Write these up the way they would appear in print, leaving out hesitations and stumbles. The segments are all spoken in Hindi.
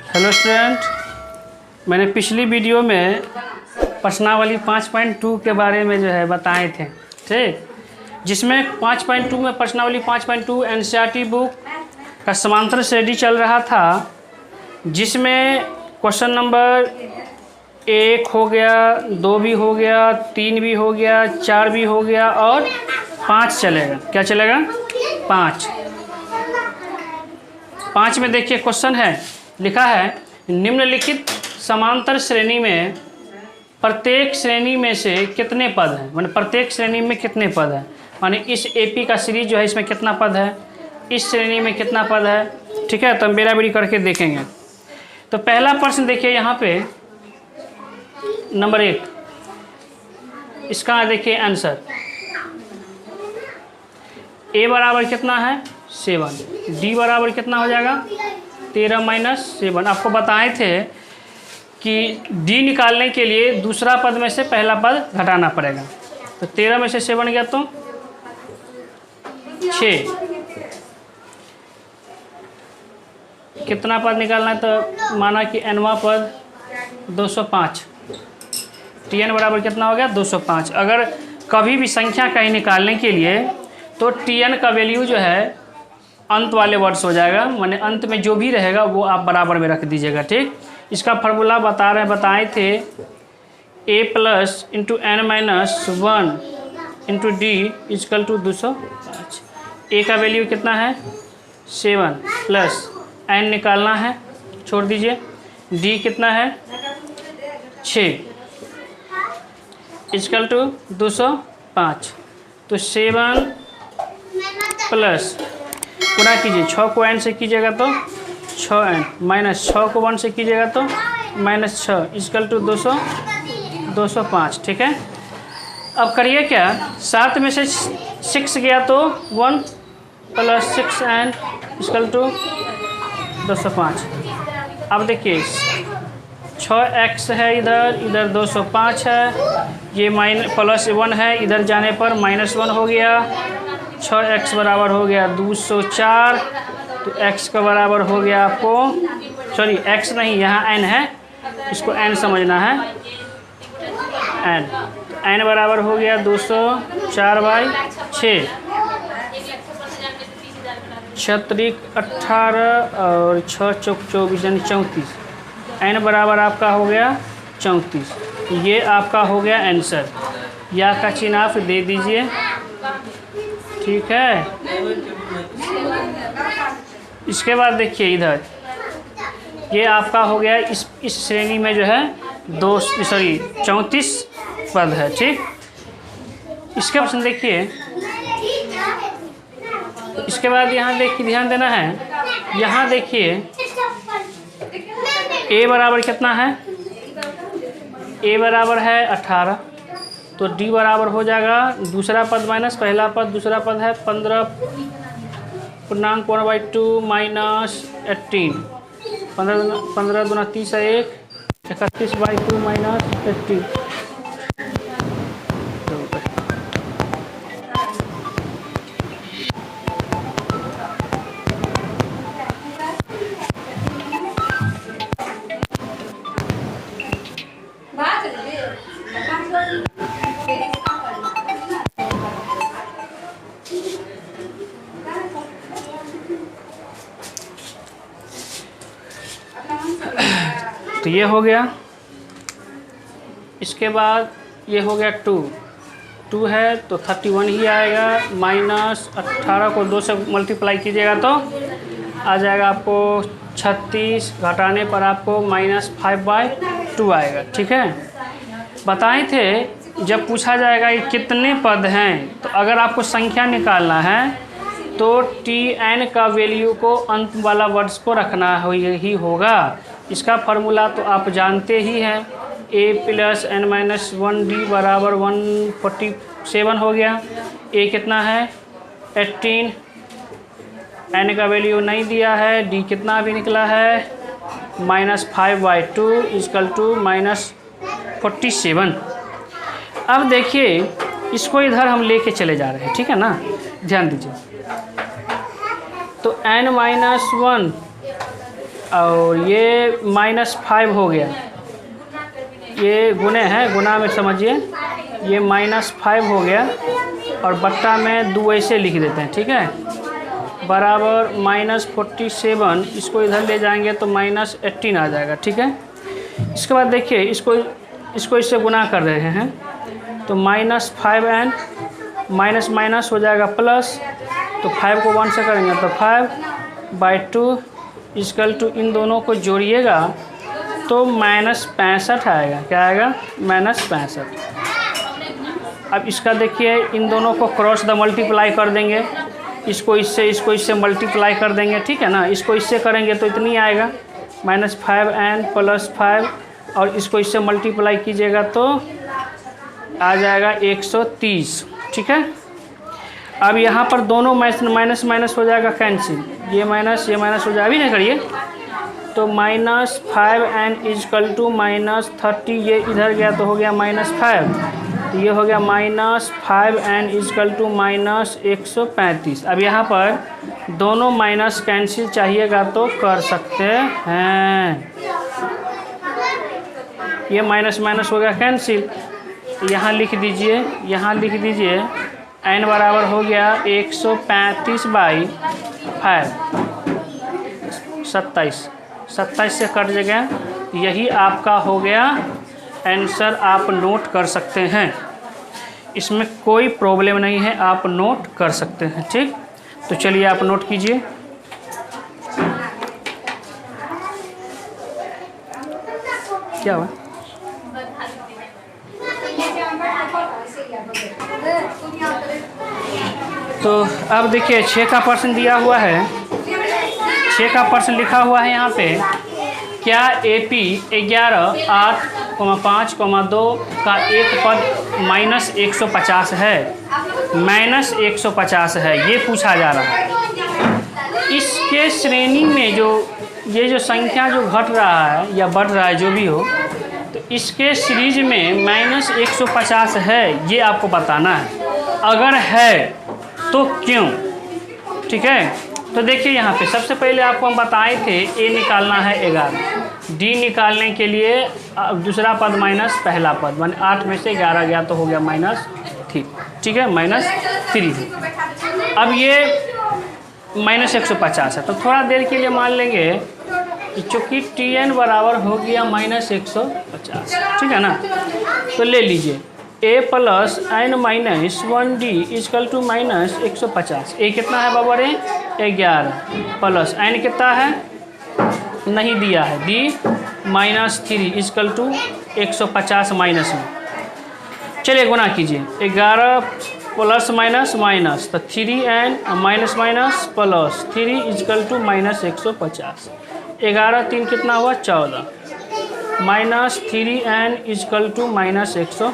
हेलो स्टूडेंट, मैंने पिछली वीडियो में प्रश्नावली 5.2 के बारे में जो है बताए थे, ठीक। जिसमें 5.2 में प्रश्नावली 5.2 एनसीईआरटी बुक का समांतर श्रेणी चल रहा था, जिसमें क्वेश्चन नंबर 1 हो गया, 2 भी हो गया, 3 भी हो गया, 4 भी हो गया और 5 चलेगा। क्या चलेगा? 5 में देखिए क्वेश्चन है, लिखा है निम्नलिखित समांतर श्रेणी में प्रत्येक श्रेणी में से कितने पद हैं। माने प्रत्येक श्रेणी में कितने पद हैं, माने इस एपी का सीरीज जो है इसमें कितना पद है, इस श्रेणी में कितना पद है, ठीक है। तो हम बेराबरी करके देखेंगे। तो पहला प्रश्न देखिए यहाँ पे नंबर 1, इसका देखिए आंसर ए बराबर कितना है 7, डी बराबर कितना हो जाएगा 13 - 7। आपको बताए थे कि डी निकालने के लिए दूसरा पद में से पहला पद घटाना पड़ेगा। तो 13 में से 7 गया तो 6, कितना पद निकालना है, तो माना कि nवां पद 205, tn बराबर कितना हो गया 205। अगर कभी भी संख्या कहीं निकालने के लिए तो tn का वैल्यू जो है अंत वाले वर्ड्स हो जाएगा, माने अंत में जो भी रहेगा वो आप बराबर में रख दीजिएगा, ठीक। इसका फार्मूला बताए थे a plus into n minus 1 into D equal to 205। a का वैल्यू कितना है 7 प्लस n निकालना है, छोड़ दीजिए, d कितना है 6 इजकल टू 205। तो 7 प्लस पूरा कीजिए, 6 को n से कीजिएगा तो 6n माइनस 6 को 1 से कीजिएगा तो -6 इजकल टू 205, ठीक है। अब करिए क्या, 7 में से 6 गया तो 1 प्लस 6n इजकल टू 205। अब देखिए 6x है, इधर 205 है, ये प्लस 1 है, इधर जाने पर -1 हो गया। 6x बराबर हो गया 204, तो x का बराबर हो गया आपको, सॉरी x नहीं, यहाँ n है, इसको n समझना है, n। तो n बराबर हो गया 204/6, 6 × 18 और 6 × 24 यानी 34। n बराबर आपका हो गया 34। ये आपका हो गया आंसर। या का चिन्ह आप दे दीजिए, ठीक है। इसके बाद देखिए इधर ये आपका हो गया, इस श्रेणी में जो है 34 पद है, ठीक। इसके बाद देखिए, इसके बाद यहाँ देखिए ध्यान देना है, यहाँ देखिए a बराबर कितना है, a बराबर है 18, तो d बराबर हो जाएगा दूसरा पद माइनस पहला पद, दूसरा पद है 15.1/2 माइनस 18, 15 दूना 30 है 1, 31/2 माइनस 18। तो ये हो गया। इसके बाद ये हो गया 2 है तो 31 ही आएगा, -18 को 2 से मल्टीप्लाई कीजिएगा तो आ जाएगा आपको 36, घटाने पर आपको -5/2 आएगा, ठीक है। बताए थे जब पूछा जाएगा कि कितने पद हैं, तो अगर आपको संख्या निकालना है तो tn का वैल्यू को अंत वाला वर्ड्स को रखना ही होगा। इसका फार्मूला तो आप जानते ही हैं, a plus n minus 1 d बराबर 147 हो गया। a कितना है 18, n का वैल्यू नहीं दिया है, d कितना भी निकला है -5/2 इजकल टू -47। अब देखिए इसको इधर हम लेके चले जा रहे हैं, ठीक है ना, ध्यान दीजिए। तो n - 1 और ये -5 हो गया, ये गुने हैं, गुना में समझिए, ये -5 हो गया और बट्टा में 2 ऐसे लिख देते हैं, ठीक है, बराबर -47, इसको इधर ले जाएंगे तो -18 आ जाएगा, ठीक है। इसके बाद देखिए इसको इससे गुना कर रहे हैं तो -5n माइनस माइनस हो जाएगा प्लस, तो 5 को 1 से करेंगे तो 5/2 इक्वल टू, इन दोनों को जोड़िएगा तो -65 आएगा। क्या आएगा? -65। अब इसका देखिए, इन दोनों को क्रॉस द मल्टीप्लाई कर देंगे, इसको इससे मल्टीप्लाई कर देंगे, ठीक है ना। इसको इससे करेंगे तो इतनी आएगा -5n + 5, और इसको इससे मल्टीप्लाई कीजिएगा तो आ जाएगा 130, ठीक है। अब यहाँ पर दोनों माइनस माइनस हो जाएगा कैंसिल, ये माइनस हो जाएगा, अभी नहीं करिए, तो -5n इक्वल टू -30, ये इधर गया तो हो गया -5, तो ये हो गया -5n इक्वल टू -135। अब यहाँ पर दोनों माइनस कैंसिल चाहिएगा तो कर सकते हैं, ये माइनस हो गया कैंसिल, यहाँ लिख दीजिए, n बराबर हो गया 135/5, 27 से कट गया, यही आपका हो गया आंसर। आप नोट कर सकते हैं, इसमें कोई प्रॉब्लम नहीं है, आप नोट कर सकते हैं, ठीक। तो चलिए आप नोट कीजिए। क्या हुआ? तो अब देखिए 6 का % दिया हुआ है, 6 का % लिखा हुआ है यहाँ पे। क्या AP 11, 8, 5, 2 का एक पद -150 है? -150 है, ये पूछा जा रहा है। इसके श्रेणी में ये जो संख्या जो घट रहा है या बढ़ रहा है, जो भी हो, तो इसके सीरीज में -150 है, ये आपको बताना है। अगर है तो क्यों, ठीक है। तो देखिए यहाँ पे सबसे पहले आपको हम बताए थे A निकालना है 11, D निकालने के लिए दूसरा पद माइनस पहला पद, मान 8 में से 11 गया तो हो गया -3, ठीक है, -3। अब ये -150 है, तो थोड़ा देर के लिए मान लेंगे कि चूँकि Tn बराबर हो गया -150, ठीक है ना। तो ले लीजिए A + n - 1D equal to -150। A कितना है बाबा रे? 11 प्लस n कितना है? नहीं दिया है, D -3 इक्वल टू 150 माइनस में। चलिए गुना कीजिए, 11 प्लस माइनस तो 3n minus plus 3 equal to -150। 11 3 कितना हुआ? 14 -3n इक्वल टू -150।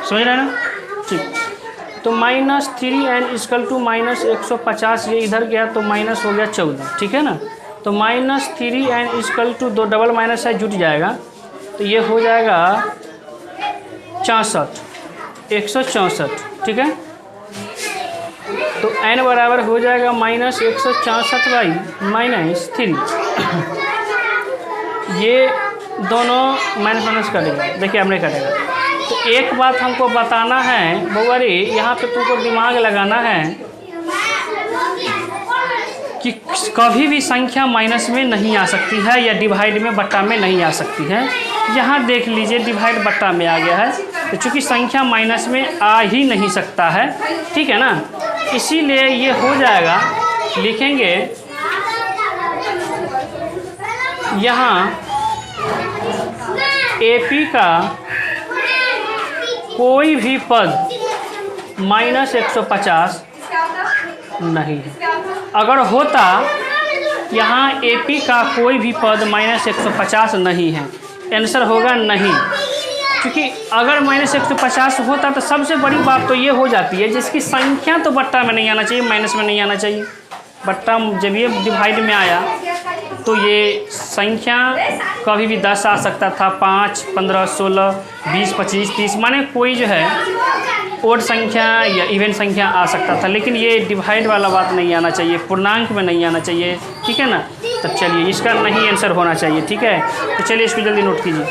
समझ रहे हैं ना? ठीक, तो -3n इक्वल टू -150, ये इधर गया तो माइनस हो गया 14, ठीक है ना। तो -3n equal to, 2 double minus है, जुट जाएगा, तो ये हो जाएगा 64, 164, ठीक है। तो n बराबर हो जाएगा -164/-3। ये दोनों माइनस करेगा, देखिए हमने करेगा। तो एक बात हमको बताना है बउआरी, यहाँ पे तुमको दिमाग लगाना है कि कभी भी संख्या माइनस में नहीं आ सकती है या डिवाइड में बट्टा में नहीं आ सकती है। यहाँ देख लीजिए डिवाइड बट्टा में आ गया है, तो चूँकि संख्या माइनस में आ ही नहीं सकता है, ठीक है ना, इसीलिए ये हो जाएगा, लिखेंगे यहाँ AP का कोई भी पद -150 नहीं है। अगर होता यहाँ AP का कोई भी पद -150 नहीं है, आंसर होगा नहीं। क्योंकि अगर -150 होता तो सबसे बड़ी बात तो ये हो जाती है जिसकी संख्या तो बट्टा में नहीं आना चाहिए, माइनस में नहीं आना चाहिए। बट्टा जब ये डिवाइड में आया तो ये संख्या कभी भी 10 आ सकता था, 5, 15, 16, 20, 25, 30, माने कोई जो है ओड संख्या या इवन संख्या आ सकता था, लेकिन ये डिवाइड वाला बात नहीं आना चाहिए, पूर्णांक में नहीं आना चाहिए, ठीक है ना। तो चलिए इसका नहीं आंसर होना चाहिए, ठीक है। तो चलिए इसको जल्दी नोट कीजिए।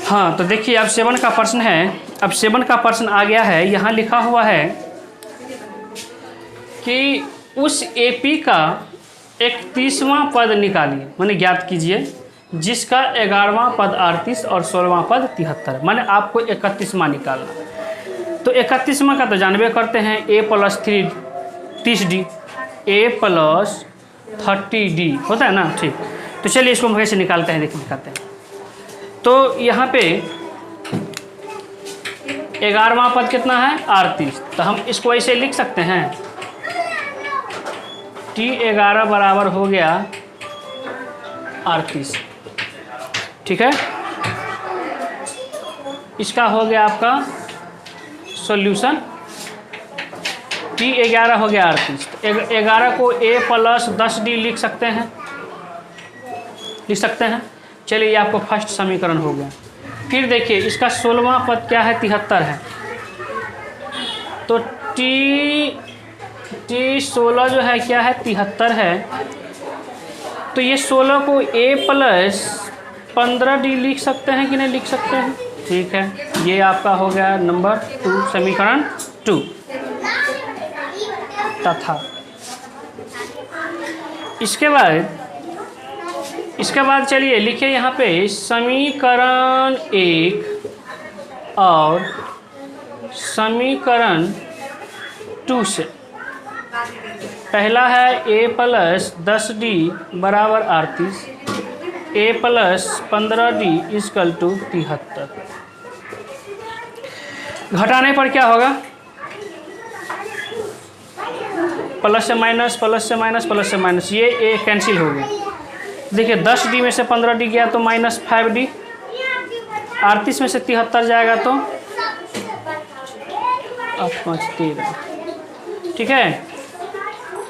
हाँ, तो देखिए अब 7 का प्रश्न है। अब 7 का प्रश्न आ गया है, यहाँ लिखा हुआ है कि उस एपी का 31वां पद निकालिए, माने ज्ञात कीजिए, जिसका 11वां पद 38 और 16वां पद 73, माने आपको 31वां निकालना। तो 31वां का तो जानबे करते हैं, a + 3 30d, a + 30d होता है ना, ठीक। तो चलिए इसको हम कैसे निकालते हैं, देखिए निकालते हैं। तो यहाँ पे 11वां पद कितना है 38, तो हम इसको ऐसे लिख सकते हैं, T11 बराबर हो गया 38, ठीक है। इसका हो गया आपका सॉल्यूशन, T11 हो गया 38। 11 को a + 10d लिख सकते हैं। चलिए ये आपको फर्स्ट समीकरण हो गया। फिर देखिए इसका 16वां पद क्या है 73 है, तो T16 जो है क्या है 73 है। तो ये 16 को a + 15d लिख सकते हैं कि नहीं लिख सकते हैं, ठीक है। ये आपका हो गया नंबर 2, समीकरण 2। तथा इसके बाद चलिए लिखिए यहाँ पे समीकरण 1 और समीकरण 2 से। पहला है a + 10d बराबर 38, a + 15d = 73। घटाने पर क्या होगा, प्लस से माइनस, प्लस से माइनस, प्लस से माइनस, ये a कैंसिल हो गया। देखिए 10d में से 15d गया तो -5d, 38 में से 73 जाएगा तो 8 5 13, ठीक है।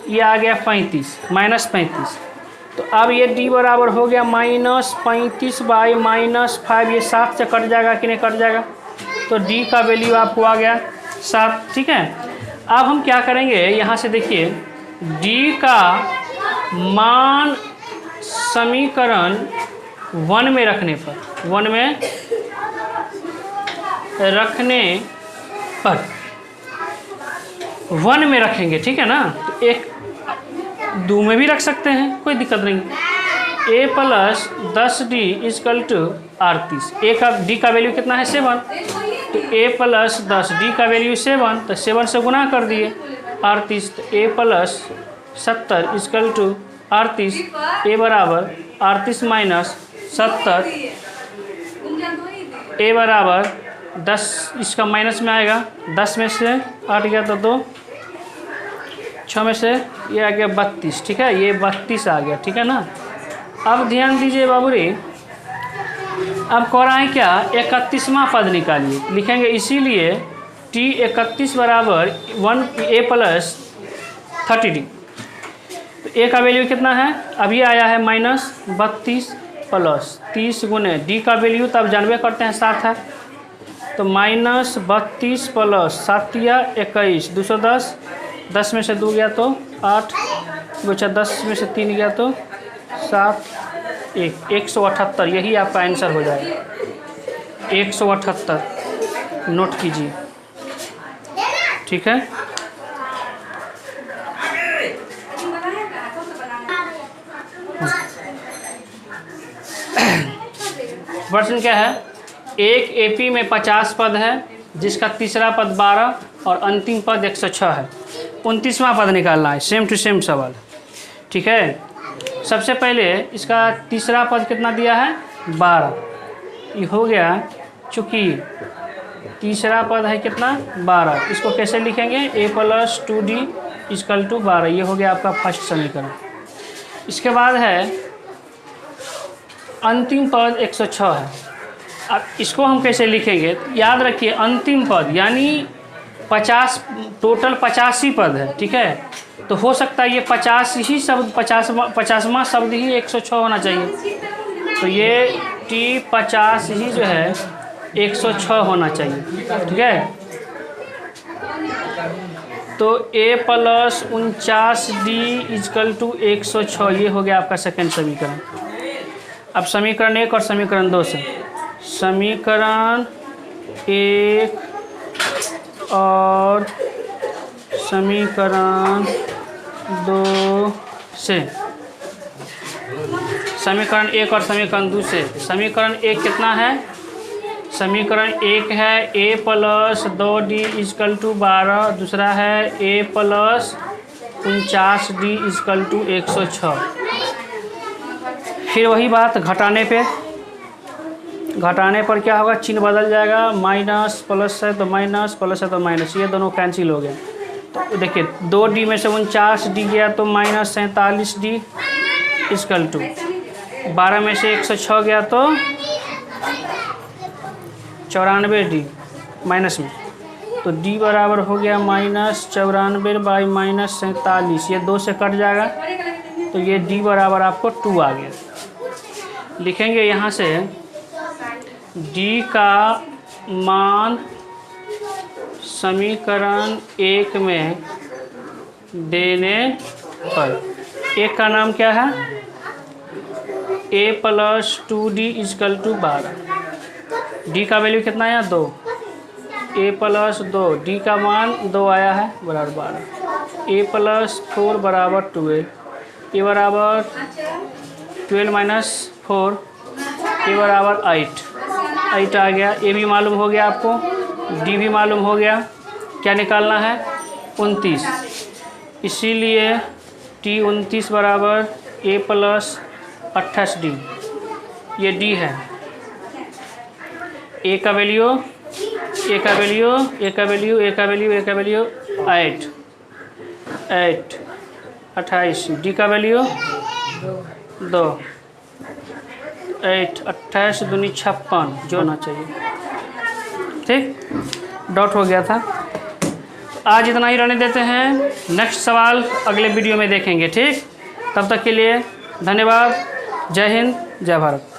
ये आ गया 35, -35। तो अब ये d बराबर हो गया -35 बाई -5, ये 7 से कट जाएगा कि नहीं कट जाएगा, तो d का वैल्यू आपको आ गया 7, ठीक है। अब हम क्या करेंगे, यहाँ से देखिए d का मान समीकरण 1 में रखने पर 1 में रखेंगे, ठीक है ना। तो एक 2 में भी रख सकते हैं, कोई दिक्कत नहीं। a + 10d = 38, a का d का वैल्यू कितना है 7, तो a + 10d का वैल्यू 7, तो 7 से गुना कर दिए 38, तो a + 70 = 38, a बराबर 38 - 70, a बराबर 10, इसका माइनस में आएगा, 10 में से 8 गया तो 2, 6 में से ये आ गया 32, ठीक है। ये 32 आ गया, ठीक है ना। अब ध्यान दीजिए बाबूरी, अब कह रहा है क्या 31वां पद निकालिए, लिखेंगे इसीलिए T31 बराबर 1a + 30d। तो a का वैल्यू कितना है, अभी आया है -32 + 30 गुने d का वैल्यू तब जानबे करते हैं 7 है, तो -32 + 7 या 21, 210, 10 में से 2 गया तो 8, बचा 10 में से 3 गया तो 7, 178। यही आपका आंसर हो जाएगा 178, नोट कीजिए, ठीक है। प्रश्न क्या है, एक एपी में 50 पद है, जिसका तीसरा पद 12 और अंतिम पद 106 है। 29वां पद निकालना है, सेम टू सेम सवाल, ठीक है। सबसे पहले इसका तीसरा पद कितना दिया है 12, ये हो गया, चूँकि तीसरा पद है कितना 12, इसको कैसे लिखेंगे a + 2d = 12, ये हो गया आपका फर्स्ट समीकरण। इसके बाद है अंतिम पद 106 है। अब इसको हम कैसे लिखेंगे, याद रखिए अंतिम पद यानी 50, टोटल 85 पद है, ठीक है। तो हो सकता है ये 50 ही शब्द 50वां शब्द ही 106 होना चाहिए, तो ये T50 ही जो है 106 होना चाहिए, ठीक है। तो a plus 49d is equal to 106, ये हो गया आपका सेकेंड समीकरण। अब समीकरण 1 और समीकरण 2 से, समीकरण 1 और समीकरण 2 से, समीकरण 1 और समीकरण 2 से, समीकरण 1 कितना है? समीकरण 1 है a प्लस 2d इजकल टू 12, दूसरा है a plus 49d is equal to 106। फिर वही बात घटाने पे, घटाने पर क्या होगा? चिन्ह बदल जाएगा, माइनस प्लस है तो माइनस, प्लस है तो माइनस, ये दोनों कैंसिल हो गए। तो देखिए 2d में से 49d गया तो माइनस 47d इजकल टू 12 में से 106 गया तो 94d माइनस में, तो d बराबर हो गया माइनस 94 बाई माइनस 47, ये 2 से कट जाएगा तो ये d बराबर आपको 2 आ गया। लिखेंगे यहाँ से d का मान समीकरण 1 में देने पर, एक का नाम क्या है? a प्लस 2d इजकल टू 12, d का वैल्यू कितना आया? 2, a प्लस 2, d का मान 2 आया है बराबर 12, a प्लस 4 बराबर 12, a बराबर 12 माइनस 4, a बराबर 8 आ गया। a भी मालूम हो गया आपको, d भी मालूम हो गया, क्या निकालना है? 29, इसीलिए t 29 बराबर a प्लस 28d, ये d है। a का वैल्यू 8, 28, d का वैल्यू 2, 8, 28 दूनी 56 जो होना चाहिए, ठीक। डॉट हो गया था। आज इतना ही रहने देते हैं, नेक्स्ट सवाल अगले वीडियो में देखेंगे, ठीक। तब तक के लिए धन्यवाद। जय हिंद, जय भारत।